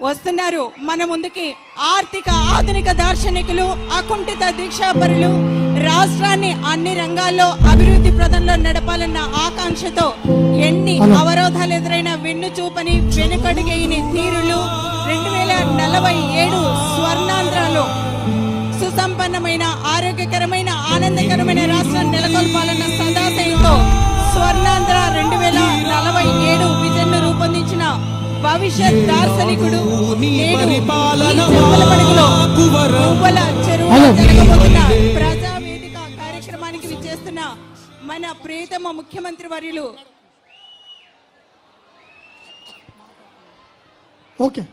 వస్తున్నారు మన ముందుకి ఆర్థిక ఆధునిక దార్శనికులు, అకుంఠిత దీక్షాపరులు, రాష్ట్రాన్ని అన్ని రంగాల్లో అభివృద్ధి ప్రదంలో నడపాలన్న ఆకాంక్షతో ఎన్ని అవరోధాలు ఎదురైన వెన్ను చూపని వెనుకడుగేయని తీరులు 2047 స్వర్ణాంధ్రలో సుసంపన్నమైన ఆరోగ్యకరమైన ఆనందకరమైన రాష్ట్రాన్ని నెలకొల్పాలన్న సదాశయంతో స్వర్ణాంధ్ర 2047 విజన్ ను రూపొందించిన భవిష్యత్ దార్శనికుడు ప్రజావేదిక కార్యక్రమానికి విచ్చేస్తున్న మన ప్రియతమ ముఖ్యమంత్రి వర్యులు ఓకే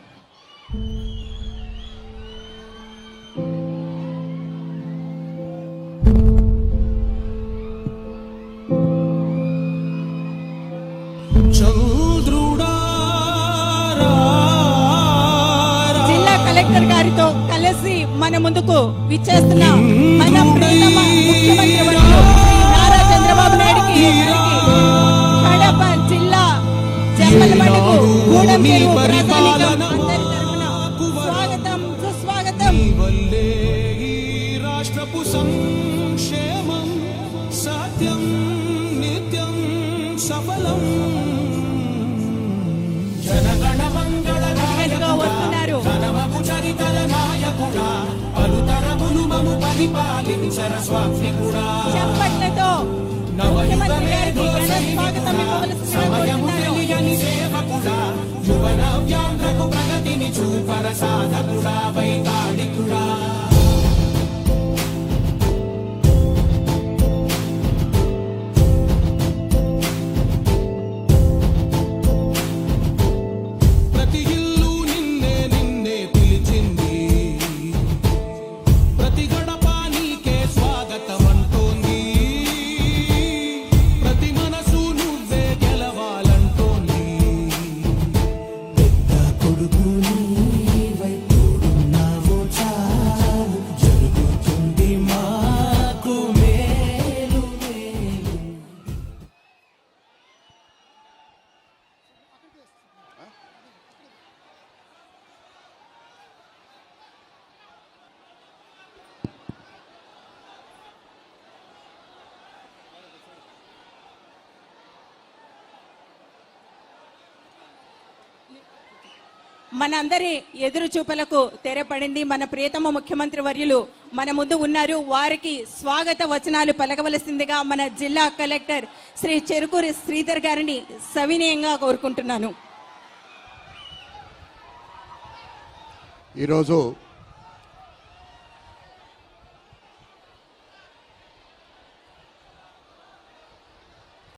కలెక్టర్ గారితో కలిసి మన ముందుకు విచ్చేస్తున్న మన ప్రియతమ ముఖ్యమంత్రి వర్యులు నారా చంద్రబాబు నాయుడుకి కడప జిల్లా జమ్మలమడుగు గూడెం చెరువు ప్రజానీకం అందరి తరపున స్వాగతం సుస్వాగతం. రాష్ట్రపు సంక్షేమం సత్యం నిత్యం సఫలం జనగణ మంగళ వస్తున్నారు. చప్పట్లతో ముఖ్యమంత్రి గారికి ఘన స్వాగతం యువనవ్యాంధ్రకు ప్రగతిని చూపర సాధకుడా వైతాళికుడా మనందరి ఎదురు చూపులకు తెరపడింది. మన ప్రియతమ ముఖ్యమంత్రి వర్యులు మన ముందు ఉన్నారు. వారికి స్వాగత వచనాలు పలకవలసిందిగా మన జిల్లా కలెక్టర్ శ్రీ చెరుకూరి శ్రీధర్ గారిని సవినయంగా కోరుకుంటున్నాను. ఈరోజు